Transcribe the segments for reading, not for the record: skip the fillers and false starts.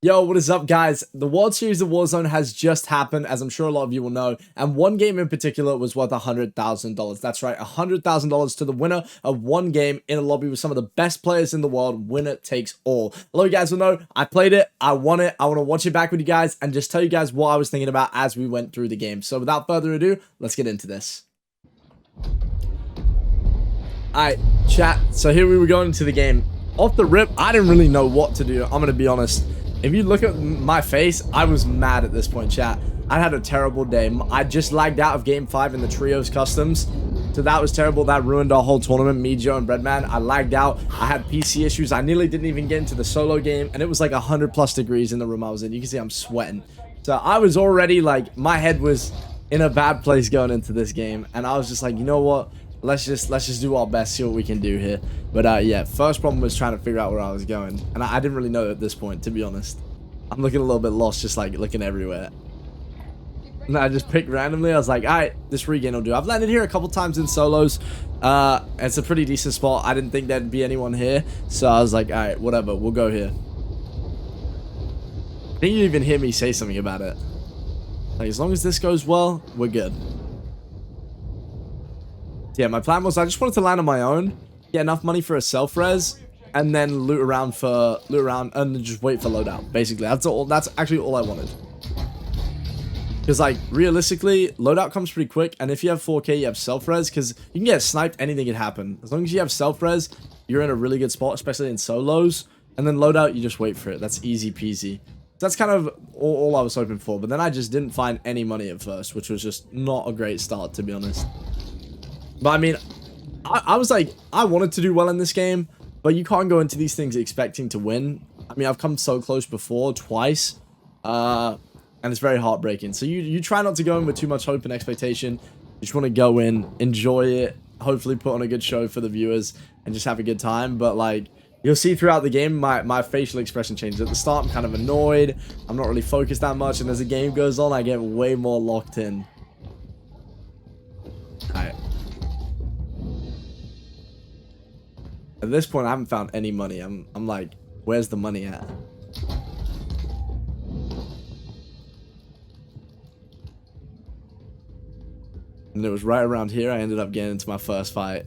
Yo, what is up, guys? The World Series of Warzone has just happened, as I'm sure a lot of you will know, and one game in particular was worth $100,000. That's right, $100,000 to the winner of one game in a lobby with some of the best players in the world. Winner takes all. A lot of you guys will know, I played it, I won it, I want to watch it back with you guys and just tell you guys what I was thinking about as we went through the game. So without further ado, let's get into this. Alright, chat, so here we were going into the game. Off the rip, I didn't really know what to do, I'm going to be honest. If you look at my face, I was mad at this point, chat. I had a terrible day. I just lagged out of Game 5 in the Trios Customs. So that was terrible. That ruined our whole tournament, me, Joe, and Breadman. I lagged out. I had PC issues. I nearly didn't even get into the solo game. And it was like 100+ degrees in the room I was in. You can see I'm sweating. So I was already like, my head was in a bad place going into this game. And I was just like, you know what? Let's just do our best, see what we can do here. But yeah, first problem was trying to figure out where I was going. And I didn't really know at this point, to be honest. I'm looking a little bit lost, just like looking everywhere. And I just picked randomly. I was like, alright, this regain will do. I've landed here a couple times in solos. It's a pretty decent spot. I didn't think there'd be anyone here. So I was like, alright, whatever, we'll go here. I think you even hear me say something about it. Like, as long as this goes well, we're good. Yeah, my plan was I just wanted to land on my own, get enough money for a self-res, and then loot around and just wait for loadout. Basically, that's actually all I wanted. Because like realistically, loadout comes pretty quick, and if you have 4K, you have self-res, because you can get sniped, anything can happen. As long as you have self-res, you're in a really good spot, especially in solos. And then loadout, you just wait for it. That's easy peasy. That's kind of all I was hoping for. But then I just didn't find any money at first, which was just not a great start, to be honest. But I mean, I was like, I wanted to do well in this game, but you can't go into these things expecting to win. I mean, I've come so close before, twice, and it's very heartbreaking. So you try not to go in with too much hope and expectation. You just want to go in, enjoy it, hopefully put on a good show for the viewers, and just have a good time. But like, you'll see throughout the game, my facial expression changes. At the start, I'm kind of annoyed. I'm not really focused that much, and as the game goes on, I get way more locked in. Alright. At this point, I haven't found any money. I'm like, where's the money at? And it was right around here I ended up getting into my first fight.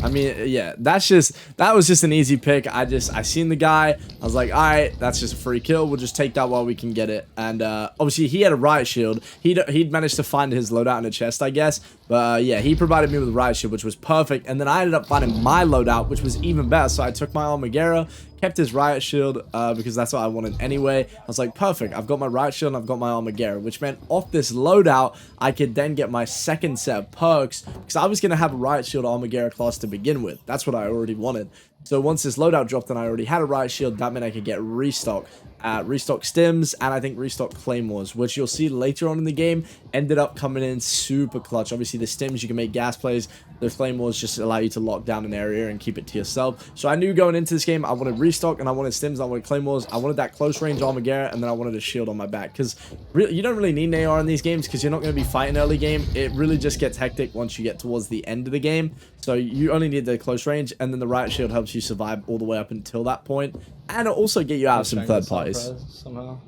I mean, yeah, that was just an easy pick. I seen the guy. I was like, all right, that's just a free kill. We'll just take that while we can get it. And obviously, he had a riot shield. He'd managed to find his loadout in a chest, I guess. But yeah, he provided me with a riot shield, which was perfect. And then I ended up finding my loadout, which was even better. So I took my Armaguerra, kept his riot shield because that's what I wanted anyway. I was like, perfect. I've got my riot shield and I've got my Armaguerra, which meant off this loadout, I could then get my second set of perks because I was going to have a riot shield Armaguerra class to begin with. That's what I already wanted. So once this loadout dropped and I already had a riot shield, that meant I could get restock stims, and I think restock claymores, which you'll see later on in the game ended up coming in super clutch. Obviously the stims, you can make gas plays. The claymores just allow you to lock down an area and keep it to yourself. So I knew going into this game I wanted restock and I wanted stims, I wanted claymores, I wanted that close range Armaguerra, and then I wanted a shield on my back, because you don't really need an AR in these games because you're not going to be fighting early game. It really just gets hectic once you get towards the end of the game. So you only need the close range, and then the riot shield helps you survive all the way up until that point, and it'll also get you out of some third parties. Somehow.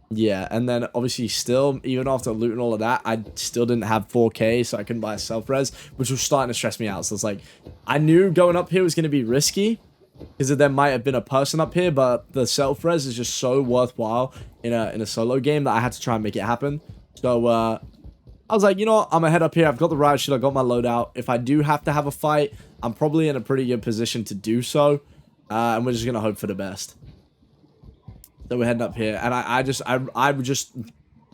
Yeah, and then obviously still, even after looting all of that, I still didn't have 4K, so I couldn't buy a self-res, which was starting to stress me out. So it's like, I knew going up here was going to be risky, because there might have been a person up here, but the self-res is just so worthwhile in a solo game that I had to try and make it happen. So, I was like, you know what, I'm gonna head up here. I've got the riot shield, I got my loadout. If I do have to have a fight, I'm probably in a pretty good position to do so. And we're just gonna hope for the best. So we're heading up here, and I just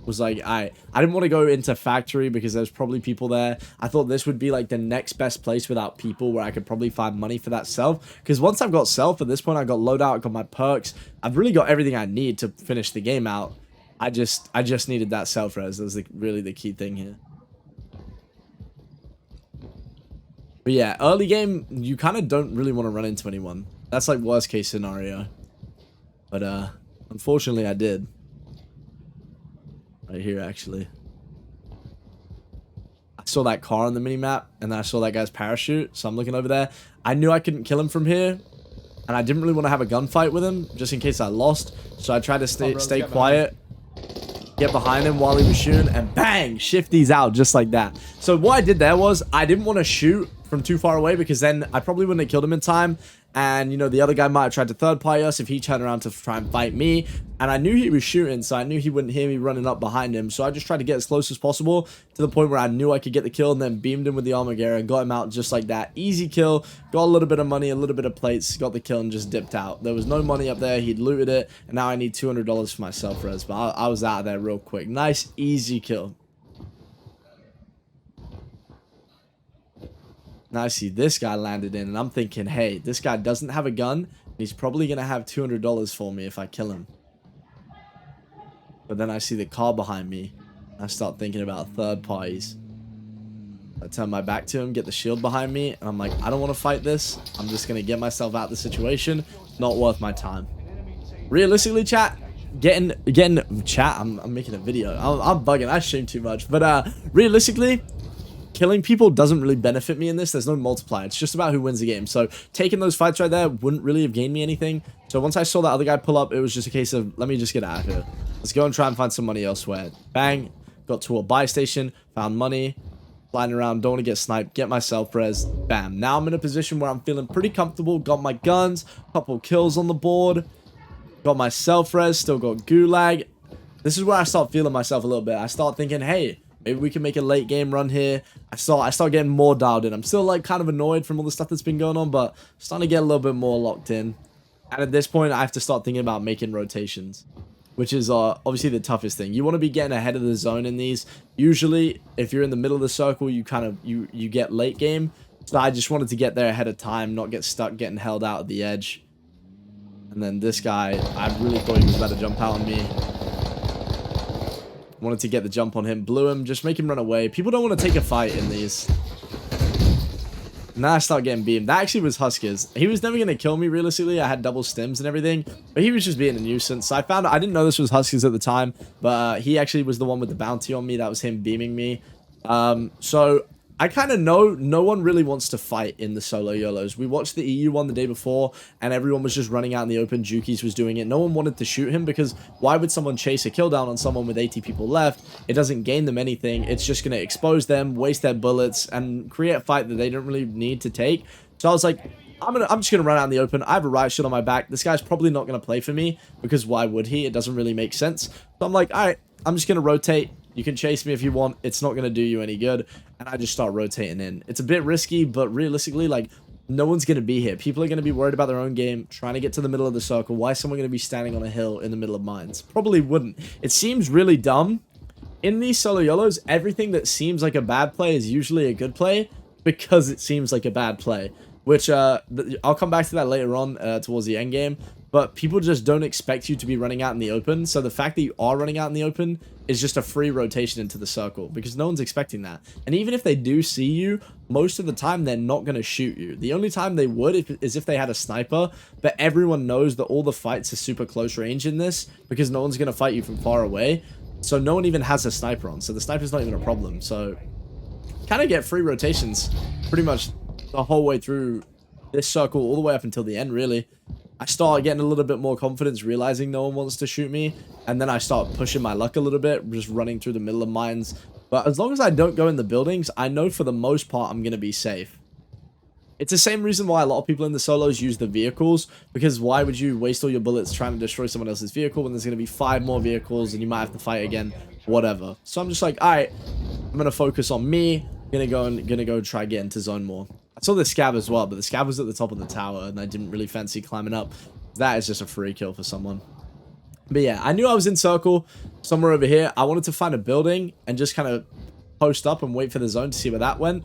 was like, I didn't want to go into factory because there's probably people there. I thought this would be like the next best place without people where I could probably find money for that self. Because once I've got self, at this point I got loadout, I got my perks. I've really got everything I need to finish the game out. I just needed that self res. That was really the key thing here. But yeah, early game, you kind of don't really want to run into anyone. That's like worst case scenario. But unfortunately I did. Right here, actually. I saw that car on the minimap, and then I saw that guy's parachute, so I'm looking over there. I knew I couldn't kill him from here, and I didn't really want to have a gunfight with him, just in case I lost, so I tried to stay quiet, get behind him while he was shooting, and bang, shifties out just like that. So what I did there was, I didn't want to shoot from too far away, because then I probably wouldn't have killed him in time, and, you know, the other guy might have tried to third party us if he turned around to try and fight me. And I knew he was shooting, so I knew he wouldn't hear me running up behind him. So I just tried to get as close as possible to the point where I knew I could get the kill, and then beamed him with the Armageddon and got him out just like that. Easy kill. Got a little bit of money, a little bit of plates, got the kill, and just dipped out. There was no money up there. He'd looted it, and now I need $200 for my self-res. But I was out of there real quick. Nice, easy kill. Now I see this guy landed in, and I'm thinking, hey, this guy doesn't have a gun, and he's probably going to have $200 for me if I kill him. But then I see the car behind me. I start thinking about third parties. I turn my back to him, get the shield behind me, and I'm like, I don't want to fight this. I'm just going to get myself out of the situation. Not worth my time. Realistically, chat, I'm making a video. I'm bugging. I stream too much. But realistically, killing people doesn't really benefit me in this. There's no multiplier. It's just about who wins the game. So taking those fights right there wouldn't really have gained me anything. So once I saw that other guy pull up, it was just a case of, let me just get out of here. Let's go and try and find some money elsewhere. Bang. Got to a buy station. Found money. Flying around. Don't want to get sniped. Get myself res. Bam. Now I'm in a position where I'm feeling pretty comfortable. Got my guns. Couple kills on the board. Got my self-res. Still got gulag. This is where I start feeling myself a little bit. I start thinking, hey, maybe we can make a late game run here. I start getting more dialed in. I'm still like kind of annoyed from all the stuff that's been going on, but starting to get a little bit more locked in. And at this point, I have to start thinking about making rotations, which is obviously the toughest thing. You want to be getting ahead of the zone in these. Usually, if you're in the middle of the circle, you kind of you get late game. So I just wanted to get there ahead of time, not get stuck getting held out at the edge. And then this guy, I really thought he was about to jump out on me. Wanted to get the jump on him, blew him, just make him run away. People don't want to take a fight in these. Now I start getting beamed. That actually was Huskers. He was never going to kill me, realistically. I had double stims and everything, but he was just being a nuisance. So I found out, I didn't know this was Huskers at the time, but he actually was the one with the bounty on me. That was him beaming me. So I kind of know no one really wants to fight in the solo YOLOs. We watched the EU one the day before, and everyone was just running out in the open. Jukies was doing it. No one wanted to shoot him, because why would someone chase a kill down on someone with 80 people left? It doesn't gain them anything. It's just going to expose them, waste their bullets, and create a fight that they don't really need to take. So I was like, I'm just going to run out in the open. I have a riot shield on my back. This guy's probably not going to play for me, because why would he? It doesn't really make sense. So I'm like, all right, I'm just going to rotate. You can chase me if you want. It's not going to do you any good. And I just start rotating in. It's a bit risky, but realistically, like, no one's going to be here. People are going to be worried about their own game, trying to get to the middle of the circle. Why is someone going to be standing on a hill in the middle of mines? Probably wouldn't. It seems really dumb. In these solo YOLOs, everything that seems like a bad play is usually a good play, because it seems like a bad play. Which, I'll come back to that later on towards the end game. But people just don't expect you to be running out in the open. So the fact that you are running out in the open is just a free rotation into the circle, because no one's expecting that. And even if they do see you, most of the time they're not going to shoot you. The only time they would is if they had a sniper. But everyone knows that all the fights are super close range in this, because no one's going to fight you from far away. So no one even has a sniper on. So the sniper's not even a problem. So kind of get free rotations pretty much the whole way through this circle, all the way up until the end, really. I start getting a little bit more confidence, realizing no one wants to shoot me, and then I start pushing my luck a little bit, just running through the middle of mines. But as long as I don't go in the buildings, I know for the most part I'm going to be safe. It's the same reason why a lot of people in the solos use the vehicles, because why would you waste all your bullets trying to destroy someone else's vehicle when there's going to be 5 more vehicles and you might have to fight again, whatever. So I'm just like, alright, I'm going to focus on me, gonna go try get into zone more. I saw the scab as well, but the scab was at the top of the tower, and I didn't really fancy climbing up. That is just a free kill for someone. But yeah, I knew I was in circle somewhere over here. I wanted to find a building and just kind of post up and wait for the zone to see where that went.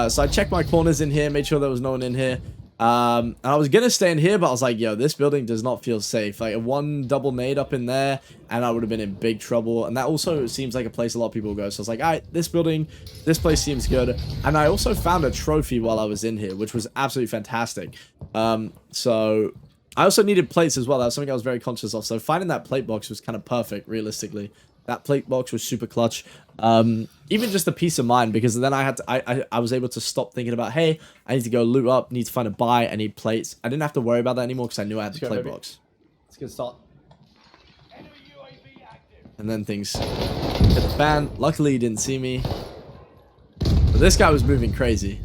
So I checked my corners in here, made sure there was no one in here. And I was gonna stay in here, but I was like, yo, this building does not feel safe. Like, one double nade up in there and I would have been in big trouble. And that also seems like a place a lot of people go. So I was like, all right, this place seems good. And I also found a trophy while I was in here, which was absolutely fantastic. So I also needed plates as well. That was something I was very conscious of. So finding that plate box was kind of perfect, realistically. That plate box was super clutch. Even just the peace of mind, because then I had to, I was able to stop thinking about, hey, I need to go loot up, need to find a buy, I need plates. I didn't have to worry about that anymore because I knew I had the plate box. It's a good start. And then things hit the fan. Luckily, he didn't see me. But this guy was moving crazy.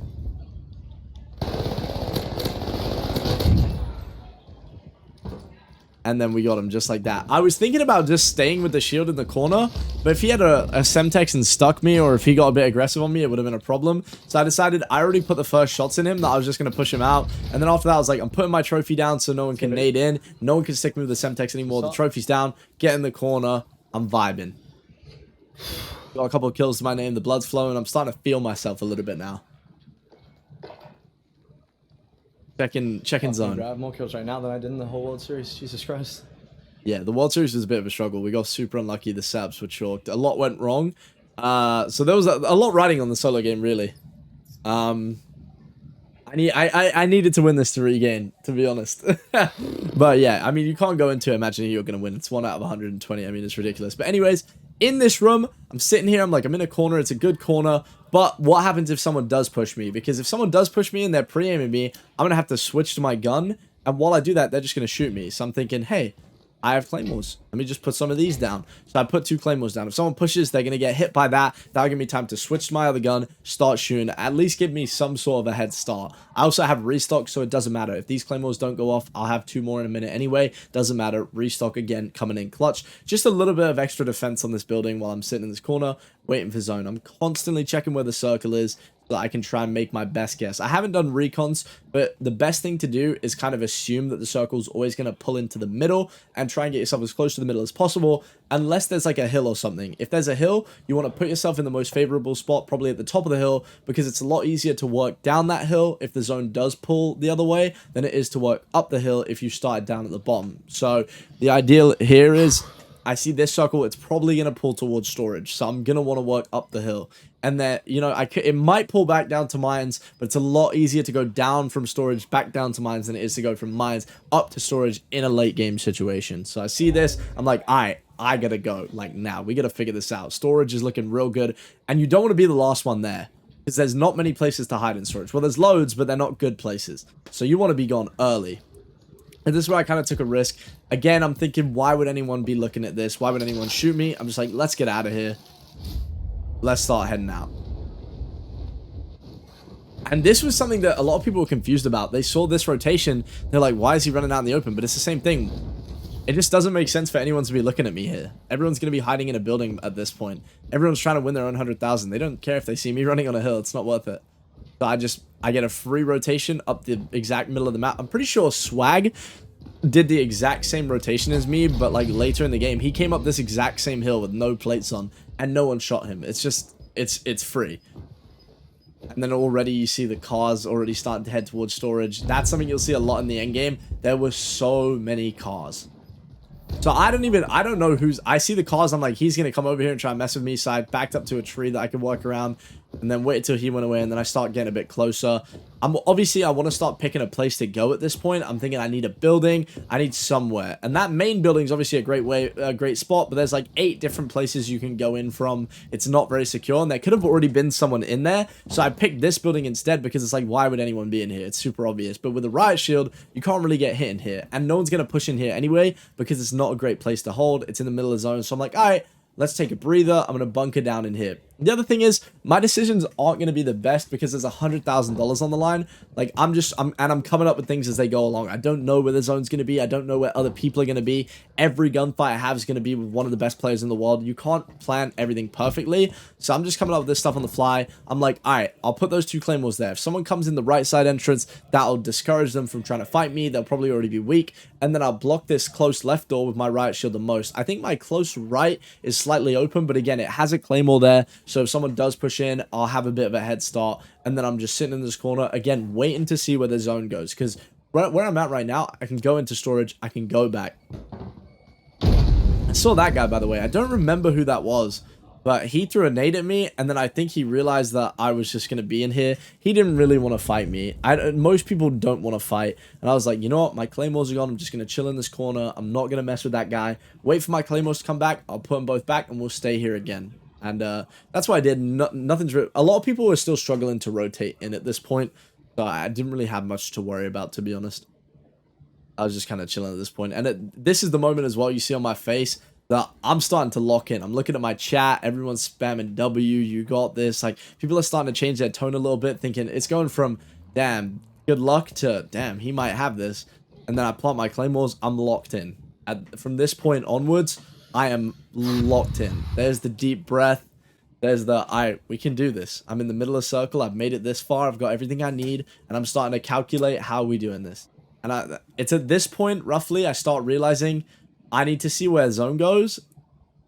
And then we got him just like that. I was thinking about just staying with the shield in the corner, but if he had a Semtex and stuck me, or if he got a bit aggressive on me, it would have been a problem. So I decided I already put the first shots in him, that I was just going to push him out. And then after that, I was like, I'm putting my trophy down so no one can nade in. No one can stick me with the Semtex anymore. The trophy's down. Get in the corner. I'm vibing. Got a couple of kills to my name. The blood's flowing. I'm starting to feel myself a little bit now. Checking zone. I have more kills right now than I did in the whole World Series. Jesus Christ. Yeah, the World Series was a bit of a struggle. We got super unlucky. The saps were chalked. A lot went wrong. So there was a lot riding on the solo game, really. I needed to win this to regain, to be honest. But yeah, I mean, you can't go into it imagining you're going to win. It's 1 out of 120. I mean, it's ridiculous. But anyways, in this room, I'm sitting here. I'm in a corner. It's a good corner. But what happens if someone does push me? Because if someone does push me and they're pre-aiming me, I'm going to have to switch to my gun. And while I do that, they're just going to shoot me. So I'm thinking, hey, I have claymores. Let me just put some of these down. So I put 2 claymores down. If someone pushes, they're going to get hit by that. That'll give me time to switch to my other gun, start shooting, at least give me some sort of a head start. I also have restock, so it doesn't matter. If these claymores don't go off, I'll have 2 more in a minute anyway. Doesn't matter. Restock again, coming in clutch. Just a little bit of extra defense on this building while I'm sitting in this corner, waiting for zone. I'm constantly checking where the circle is, so I can try and make my best guess. I haven't done recons, but the best thing to do is kind of assume that the circle's always going to pull into the middle and try and get yourself as close to the middle as possible, unless there's like a hill or something. If there's a hill, you want to put yourself in the most favorable spot, probably at the top of the hill, because it's a lot easier to work down that hill if the zone does pull the other way than it is to work up the hill if you started down at the bottom. So the ideal here is, I see this circle, it's probably going to pull towards storage, so I'm going to want to work up the hill. And then, you know, it might pull back down to mines, but it's a lot easier to go down from storage back down to mines than it is to go from mines up to storage in a late game situation. So I see this, I'm like, all right, I gotta go, like now. We gotta figure this out. Storage is looking real good, and you don't want to be the last one there, because there's not many places to hide in storage. Well, there's loads, but they're not good places. So you want to be gone early. And this is where I kind of took a risk. Again, I'm thinking, why would anyone be looking at this? Why would anyone shoot me? I'm just like, let's get out of here. Let's start heading out. And this was something that a lot of people were confused about. They saw this rotation. They're like, why is he running out in the open? But it's the same thing. It just doesn't make sense for anyone to be looking at me here. Everyone's going to be hiding in a building at this point. Everyone's trying to win their own 100,000. They don't care if they see me running on a hill. It's not worth it. So I get a free rotation up the exact middle of the map. I'm pretty sure Swag did the exact same rotation as me, but like later in the game, he came up this exact same hill with no plates on, and no one shot him. It's just, it's free. And then already you see the cars already starting to head towards storage. That's something you'll see a lot in the end game. There were so many cars. So I don't know I see the cars, I'm like, he's going to come over here and try and mess with me, so I backed up to a tree that I could work around, and then wait until he went away, and then I start getting a bit closer. Obviously, I want to start picking a place to go at this point. I'm thinking I need a building, I need somewhere, and that main building is obviously a great spot, but there's like 8 different places you can go in from. It's not very secure, and there could have already been someone in there, so I picked this building instead, because it's like, why would anyone be in here? It's super obvious. But with the riot shield, you can't really get hit in here, and no one's going to push in here anyway, because it's not a great place to hold. It's in the middle of the zone, so I'm like, all right, let's take a breather. I'm going to bunker down in here. The other thing is, my decisions aren't going to be the best because there's $100,000 on the line. Like, I'm coming up with things as they go along. I don't know where the zone's going to be. I don't know where other people are going to be. Every gunfight I have is going to be with one of the best players in the world. You can't plan everything perfectly. So I'm just coming up with this stuff on the fly. I'm like, all right, I'll put those 2 claymores there. If someone comes in the right side entrance, that'll discourage them from trying to fight me. They'll probably already be weak. And then I'll block this close left door with my riot shield the most. I think my close right is slightly open, but again, it has a claymore there. So if someone does push in, I'll have a bit of a head start. And then I'm just sitting in this corner, again, waiting to see where the zone goes. Because where I'm at right now, I can go into storage, I can go back. I saw that guy, by the way. I don't remember who that was, but he threw a nade at me, and then I think he realized that I was just going to be in here. He didn't really want to fight me. Most people don't want to fight, and I was like, you know what? My claymores are gone. I'm just going to chill in this corner. I'm not going to mess with that guy. Wait for my claymores to come back. I'll put them both back, and we'll stay here again. And that's what I did. Nothing's a lot of people are still struggling to rotate in at this point, so I didn't really have much to worry about, to be honest. I was just kind of chilling at this point. And this is the moment as well you see on my face that I'm starting to lock in. I'm looking at my chat. Everyone's spamming W. You got this. Like, people are starting to change their tone a little bit, thinking it's going from, damn, good luck to, damn, he might have this. And then I plant my claymores. I'm locked in. From this point onwards, I am locked in. There's the deep breath. There's the, we can do this. I'm in the middle of the circle. I've made it this far. I've got everything I need. And I'm starting to calculate how we doing this. And it's at this point, roughly, I start realizing I need to see where zone goes,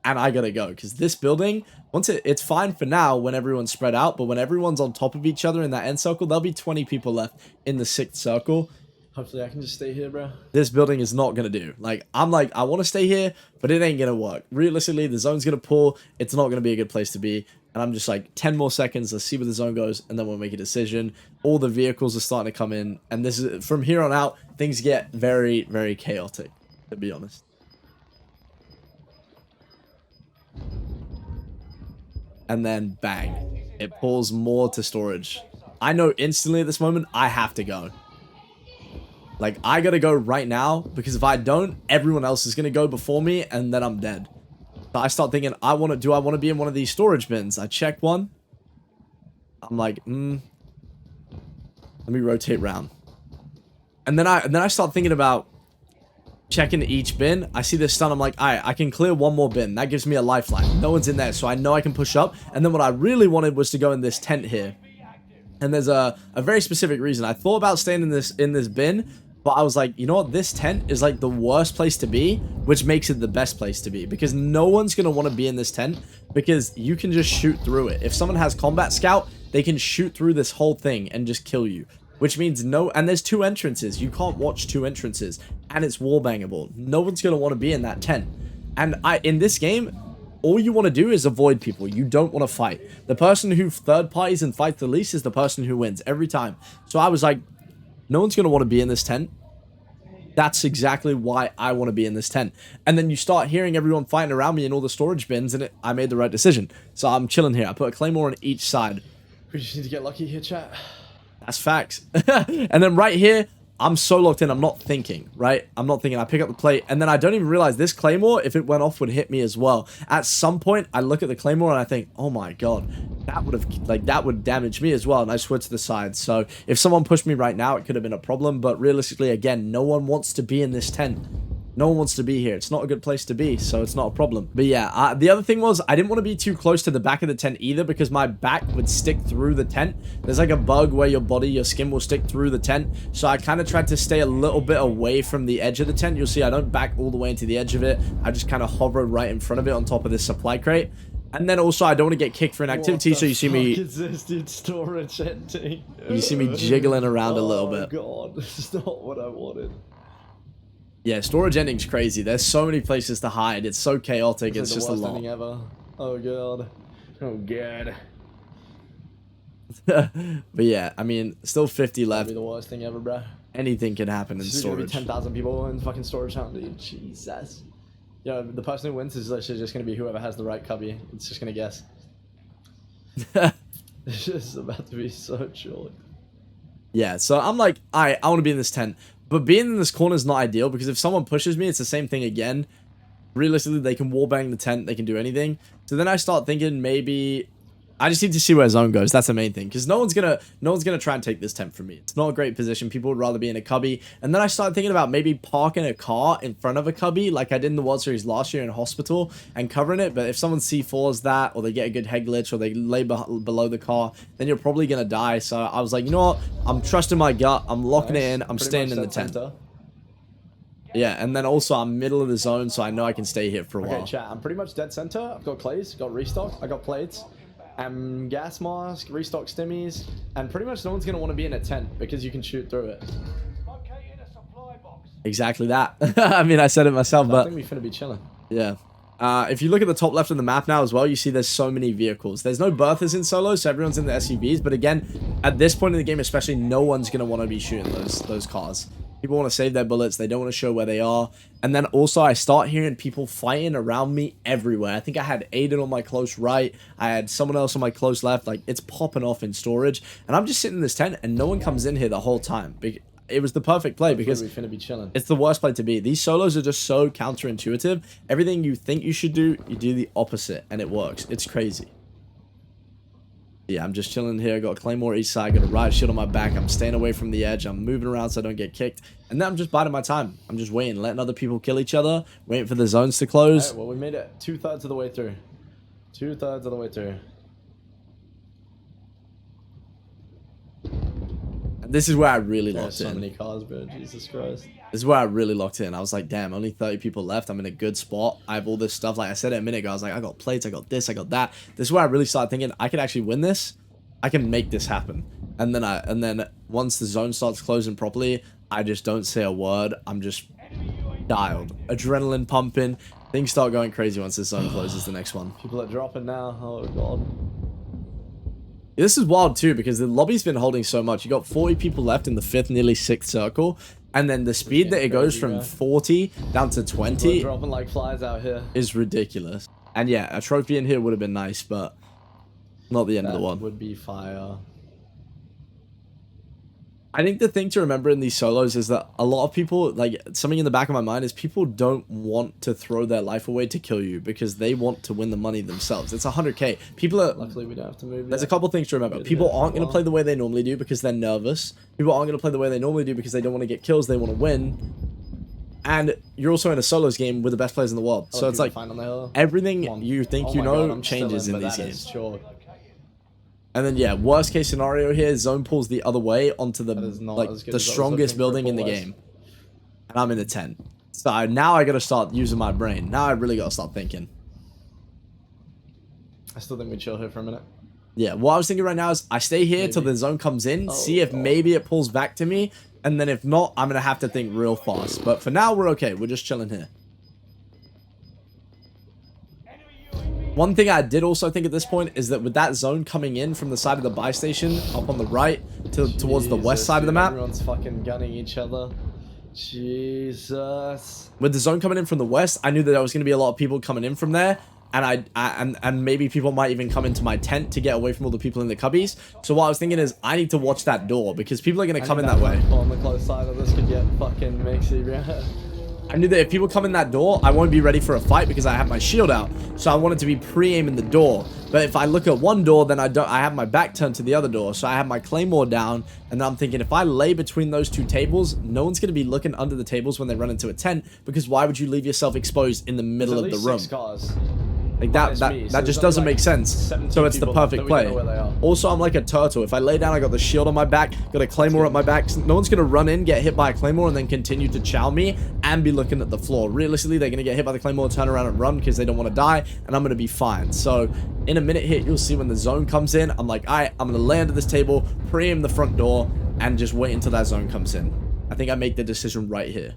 and I gotta go. Because this building, once it's fine for now when everyone's spread out, but when everyone's on top of each other in that end circle, there'll be 20 people left in the 6th circle. Hopefully I can just stay here, bro. This building is not gonna do. Like, I'm like, I want to stay here, but it ain't gonna work. Realistically, the zone's gonna pull. It's not gonna be a good place to be. And I'm just like, 10 more seconds, let's see where the zone goes, and then we'll make a decision. All the vehicles are starting to come in, and this is, from here on out, things get very, very chaotic, to be honest. And then, bang. It pulls more to storage. I know instantly at this moment, I have to go. Like, I gotta go right now, because if I don't, everyone else is gonna go before me, and then I'm dead. So I start thinking, do I want to be in one of these storage bins? I check one. I'm like, let me rotate round. And then I start thinking about checking each bin. I see this stun. I'm like, all right, I can clear one more bin. That gives me a lifeline. No one's in there, so I know I can push up. And then what I really wanted was to go in this tent here. And there's a very specific reason. I thought about staying in this bin, but I was like, you know what? This tent is like the worst place to be, which makes it the best place to be. Because no one's going to want to be in this tent because you can just shoot through it. If someone has combat scout, they can shoot through this whole thing and just kill you. Which means and there's 2 entrances. You can't watch 2 entrances. And it's wallbangable. No one's going to want to be in that tent. And in this game, all you want to do is avoid people. You don't want to fight. The person who third parties and fights the least is the person who wins every time. So I was like, no one's going to want to be in this tent. That's exactly why I want to be in this tent. And then you start hearing everyone fighting around me in all the storage bins, and I made the right decision. So I'm chilling here. I put a claymore on each side. We just need to get lucky here, chat. That's facts. And then right here, I'm so locked in, I'm not thinking, right? I'm not thinking. I pick up the plate, and then I don't even realize this claymore, if it went off, would hit me as well. At some point, I look at the claymore, and I think, oh my god, that would damage me as well, and I switch to the side. So if someone pushed me right now, it could have been a problem, but realistically, again, no one wants to be in this tent. No one wants to be here. It's not a good place to be, so it's not a problem. But yeah, the other thing was, I didn't want to be too close to the back of the tent either, because my back would stick through the tent. There's like a bug where your skin will stick through the tent. So I kind of tried to stay a little bit away from the edge of the tent. You'll see I don't back all the way into the edge of it. I just kind of hover right in front of it on top of this supply crate. And then also, I don't want to get kicked for inactivity, so you see me... What the fuck is this, dude? Storage empty. You see me jiggling around a little bit. Oh god, this is not what I wanted. Yeah, storage ending's crazy. There's so many places to hide. It's so chaotic. It's just a lot. Ending ever. Oh god. Oh god. But yeah, I mean, still 50 left. That'd be the worst thing ever, bro. Anything can happen in storage. 10,000 people in fucking storage hunt, dude. Jesus. Yeah, the person who wins is literally just gonna be whoever has the right cubby. It's just gonna guess. It's just about to be so chill. Yeah, so I'm like, I want to be in this tent. But being in this corner is not ideal, because if someone pushes me, it's the same thing again. Realistically, they can wallbang the tent, they can do anything. So then I start thinking maybe I just need to see where zone goes. That's the main thing, because no one's gonna try and take this tent from me. It's not a great position. People would rather be in a cubby. And then I started thinking about maybe parking a car in front of a cubby, like I did in the World Series last year in hospital, and covering it. But if someone C4s that, or they get a good head glitch, or they lay below the car, then you're probably gonna die. So I was like, you know what? I'm trusting my gut. I'm locking it in. I'm staying in the tent. Yeah, and then also I'm middle of the zone, so I know I can stay here for a while. Okay, chat. I'm pretty much dead center. I've got clays, got restock, I got plates. Gas mask, restock stimmies, and pretty much no one's going to want to be in a tent because you can shoot through it. Exactly that. I mean, I said it myself, but... I think we're finna be chilling. Yeah. If you look at the top left of the map now as well, you see there's so many vehicles. There's no berthers in solo, so everyone's in the SUVs, but again, at this point in the game especially, no one's going to want to be shooting those cars. People want to save their bullets. They don't want to show where they are. And then also I start hearing people fighting around me everywhere. I think I had Aiden on my close right. I had someone else on my close left. Like, it's popping off in storage. And I'm just sitting in this tent and no one comes in here the whole time. It was the perfect play because we finna be chilling. It's the worst play to be. These solos are just so counterintuitive. Everything you think you should do, you do the opposite and it works. It's crazy. Yeah, I'm just chilling here. I got a Claymore east side, got a riot shield on my back. I'm staying away from the edge. I'm moving around so I don't get kicked. And then I'm just biding my time. I'm just waiting, letting other people kill each other, waiting for the zones to close. Right, well, we made it 2/3 of the way through. 2/3 of the way through. And this is where I really locked in. So many cars, bro. Jesus Christ. This is where I really locked in. I was like, damn, only 30 people left. I'm in a good spot. I have all this stuff. Like I said a minute ago, I was like, I got plates, I got this, I got that. This is where I really started thinking, I could actually win this. I can make this happen. And then once the zone starts closing properly, I just don't say a word. I'm just dialed. Adrenaline pumping. Things start going crazy once the zone closes the next one. People are dropping now. Oh, God. This is wild, too, because the lobby's been holding so much. You got 40 people left in the 5th, nearly 6th circle. And then the speed that it goes from 40 down to 20 dropping like flies out here is ridiculous. And yeah, a trophy in here would have been nice, but not the end of the one. Would be fire. I think the thing to remember in these solos is that a lot of people, like, something in the back of my mind is people don't want to throw their life away to kill you because they want to win the money themselves. It's 100k. People are... Luckily, we don't have to move There's yet. a couple things to remember. People aren't going to play the way they normally do because they're nervous. People aren't going to play the way they normally do because they don't want to get kills. They want to win. And you're also in a solos game with the best players in the world. So it's like everything you think you know changes in these games. And then, yeah, worst case scenario here, zone pulls the other way onto the the strongest building in the game. And I'm in the tent. So now I got to start using my brain. Now I really got to start thinking. I still think we chill here for a minute. Yeah, what I was thinking right now is I stay here till the zone comes in, see if maybe it pulls back to me. And then if not, I'm going to have to think real fast. But for now, we're okay. We're just chilling here. One thing I did also think at this point is that with that zone coming in from the side of the buy station up on the right towards the west side of the map. Everyone's fucking gunning each other. Jesus. With the zone coming in from the west, I knew that there was going to be a lot of people coming in from there. And and maybe people might even come into my tent to get away from all the people in the cubbies. So what I was thinking is I need to watch that door because people are going to come in that way. On the close side of this could get fucking mixy, bro. I knew that if people come in that door, I won't be ready for a fight because I have my shield out. So I wanted to be pre-aiming the door. But if I look at one door, then I have my back turned to the other door. So I have my claymore down. And then I'm thinking if I lay between those two tables, no one's going to be looking under the tables when they run into a tent. Because why would you leave yourself exposed in the middle of the room? Like that just doesn't make sense. So it's the perfect play. Also, I'm like a turtle. If I lay down, I got the shield on my back, got a claymore at my back. No one's gonna run in, get hit by a claymore, and then continue to chow me and be looking at the floor. Realistically, they're gonna get hit by the claymore, turn around and run because they don't want to die, and I'm gonna be fine. So in a minute here, you'll see when the zone comes in. I'm like, alright, I'm gonna lay under this table, pre-aim the front door, and just wait until that zone comes in. I think I make the decision right here.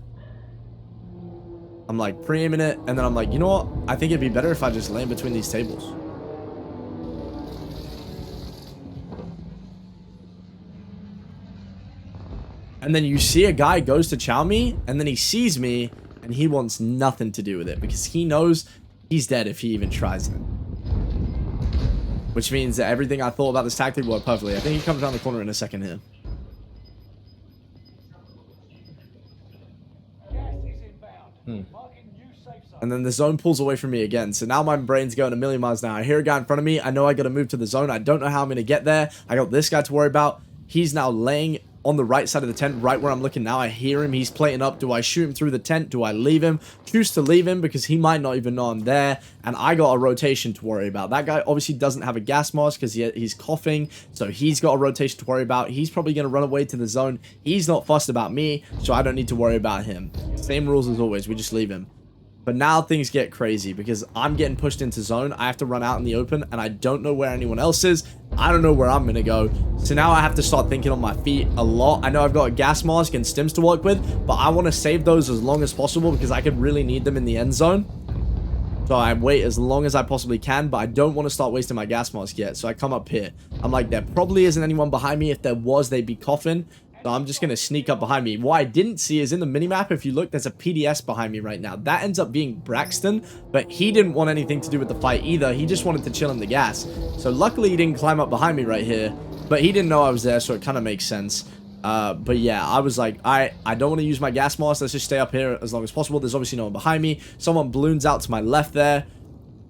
I'm like pre-aiming it, and then I'm like, you know what? I think it'd be better if I just lay in between these tables. And then you see a guy goes to chow me, and then he sees me, and he wants nothing to do with it because he knows he's dead if he even tries it. Which means that everything I thought about this tactic worked perfectly. I think he comes around the corner in a second here. And then the zone pulls away from me again. So now my brain's going a million miles an hour. I hear a guy in front of me. I know I got to move to the zone. I don't know how I'm going to get there. I got this guy to worry about. He's now laying on the right side of the tent, right where I'm looking now. I hear him. He's plating up. Do I shoot him through the tent? Do I leave him? Choose to leave him because he might not even know I'm there. And I got a rotation to worry about. That guy obviously doesn't have a gas mask because he's coughing. So he's got a rotation to worry about. He's probably going to run away to the zone. He's not fussed about me, so I don't need to worry about him. Same rules as always. We just leave him. But now things get crazy because I'm getting pushed into zone. I have to run out in the open and I don't know where anyone else is. I don't know where I'm going to go. So now I have to start thinking on my feet a lot. I know I've got a gas mask and stims to work with, but I want to save those as long as possible because I could really need them in the end zone. So I wait as long as I possibly can, but I don't want to start wasting my gas mask yet. So I come up here. I'm like, there probably isn't anyone behind me. If there was, they'd be coughing. So I'm just going to sneak up behind me. What I didn't see is in the minimap, if you look, there's a PDS behind me right now. That ends up being Braxton, but he didn't want anything to do with the fight either. He just wanted to chill in the gas. So luckily he didn't climb up behind me right here, but he didn't know I was there, so it kind of makes sense. But yeah, I was like, I don't want to use my gas mask. Let's just stay up here as long as possible. There's obviously no one behind me. Someone balloons out to my left there,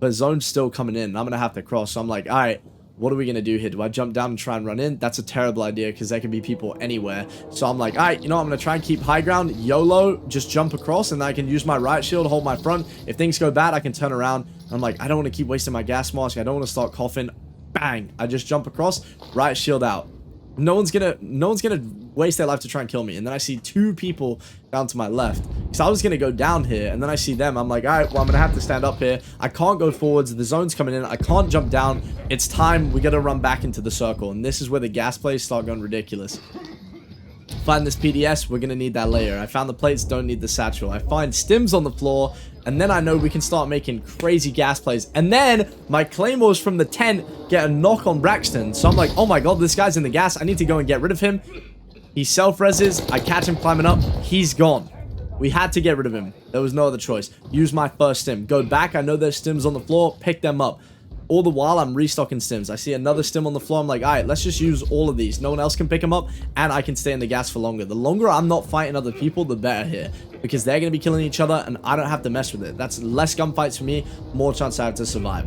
but zone's still coming in. I'm going to have to cross. So I'm like, all right, what are we going to do here? Do I jump down and try and run in? That's a terrible idea because there can be people anywhere. So I'm like, all right, you know, I'm going to try and keep high ground. YOLO, just jump across, and then I can use my riot shield, hold my front. If things go bad, I can turn around. I'm like, I don't want to keep wasting my gas mask. I don't want to start coughing. Bang. I just jump across, riot shield out. No one's gonna waste their life to try and kill me. And then I see two people down to my left. So I was gonna go down here, and then I see them. I'm like, all right, well, I'm gonna have to stand up here. I can't go forwards. The zone's coming in. I can't jump down. It's time. We gotta run back into the circle. And this is where the gas plays start going ridiculous. Find this PDS. We're gonna need that layer. I found the plates. Don't need the satchel. I find stims on the floor. And then I know we can start making crazy gas plays. And then my claymores from the tent get a knock on Braxton. So I'm like, oh my god, this guy's in the gas. I need to go and get rid of him. He self-reses. I catch him climbing up. He's gone. We had to get rid of him. There was no other choice. Use my first stim. Go back. I know there's stims on the floor. Pick them up. All the while, I'm restocking stims. I see another stim on the floor. I'm like, all right, let's just use all of these. No one else can pick them up, and I can stay in the gas for longer. The longer I'm not fighting other people, the better here, because they're going to be killing each other, and I don't have to mess with it. That's less gunfights for me, more chance I have to survive.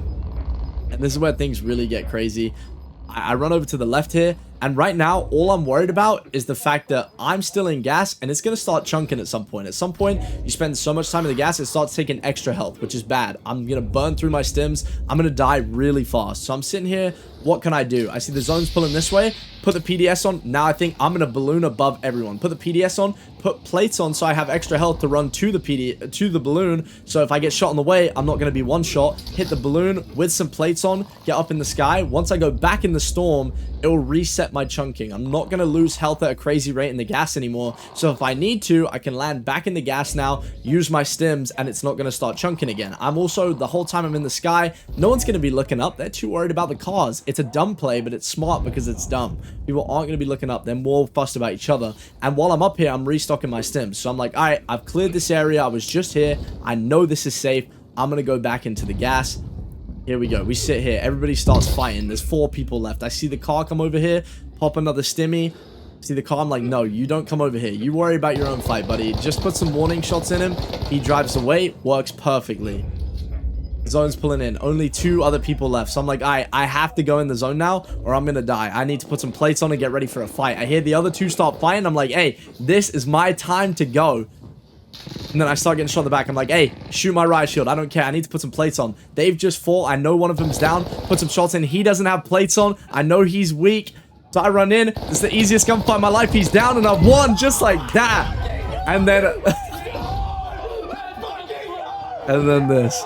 And this is where things really get crazy. I run over to the left here, and right now, all I'm worried about is the fact that I'm still in gas, and it's going to start chunking at some point. At some point, you spend so much time in the gas, it starts taking extra health, which is bad. I'm going to burn through my stims. I'm going to die really fast. So I'm sitting here. What can I do? I see the zone's pulling this way. Put the PDS on. Now I think I'm going to balloon above everyone. Put the PDS on. Put plates on so I have extra health to run to the balloon. So if I get shot on the way, I'm not going to be one shot. Hit the balloon with some plates on. Get up in the sky. Once I go back in the storm, it will reset my chunking. I'm not going to lose health at a crazy rate in the gas anymore. So if I need to, I can land back in the gas now, use my stims, and it's not going to start chunking again. I'm also, the whole time I'm in the sky, no one's going to be looking up. They're too worried about the cars. It's a dumb play, but it's smart because it's dumb. People aren't going to be looking up. They're more fussed about each other. And while I'm up here, I'm restocking my stims. So I'm like, all right, I've cleared this area. I was just here. I know this is safe. I'm going to go back into the gas. Here we go. We sit here. Everybody starts fighting. There's 4 people left. I see the car come over here. Pop another stimmy. See the car. I'm like, no, you don't come over here. You worry about your own fight, buddy. Just put some warning shots in him. He drives away. Works perfectly. Zone's pulling in. Only 2 other people left. So I'm like, I have to go in the zone now or I'm going to die. I need to put some plates on and get ready for a fight. I hear the other 2 start fighting. I'm like, hey, this is my time to go. And then I start getting shot in the back. I'm like, hey, shoot my riot shield. I don't care. I need to put some plates on. They've just fought. I know one of them's down. Put some shots in. He doesn't have plates on. I know he's weak. So I run in. It's the easiest gunfight of my life. He's down and I've won just like that. And then... and then this.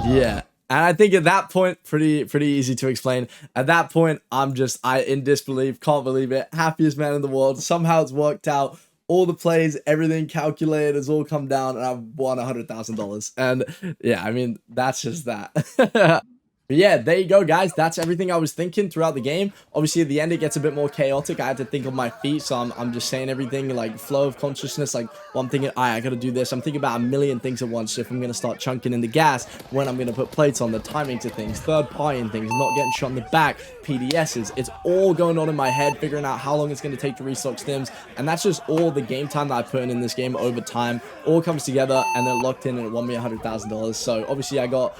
Yeah, and I think at that point, pretty easy to explain. At that point, I'm just in disbelief, can't believe it, happiest man in the world. Somehow it's worked out. All the plays, everything calculated has all come down, and I've won $100,000. And yeah, I mean, that's just that. But yeah, there you go, guys. That's everything I was thinking throughout the game. Obviously, at the end, it gets a bit more chaotic. I had to think on my feet, so I'm just saying everything, like, flow of consciousness. Like, well, I'm thinking, all right, I got to do this. I'm thinking about a million things at once. So if I'm going to start chunking in the gas, when I'm going to put plates on, the timing to things, third-partying things, not getting shot in the back, PDSs. It's all going on in my head, figuring out how long it's going to take to restock stims. And that's just all the game time that I put in this game over time. All comes together, and then locked in, and it won me $100,000. So obviously, I got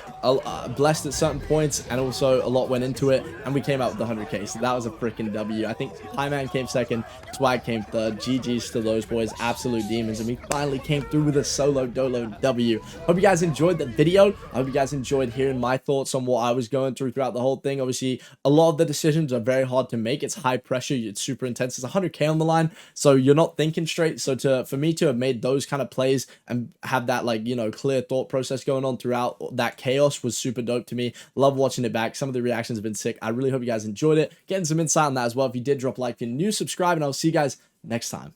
blessed at certain points. points, and also a lot went into it, and we came out with the 100k. So that was a freaking W. I think Highman came second, Swag came third. GG's to those boys, absolute demons, and we finally came through with a solo dolo W. Hope you guys enjoyed the video. I hope you guys enjoyed hearing my thoughts on what I was going through throughout the whole thing. Obviously, a lot of the decisions are very hard to make. It's high pressure, it's super intense. It's 100k on the line, so you're not thinking straight. So for me to have made those kind of plays and have that, like, you know, clear thought process going on throughout that chaos was super dope to me. Love watching it back. Some of the reactions have been sick. I really hope you guys enjoyed it. Getting some insight on that as well. If you did, drop a like. If you're new, subscribe, and I'll see you guys next time.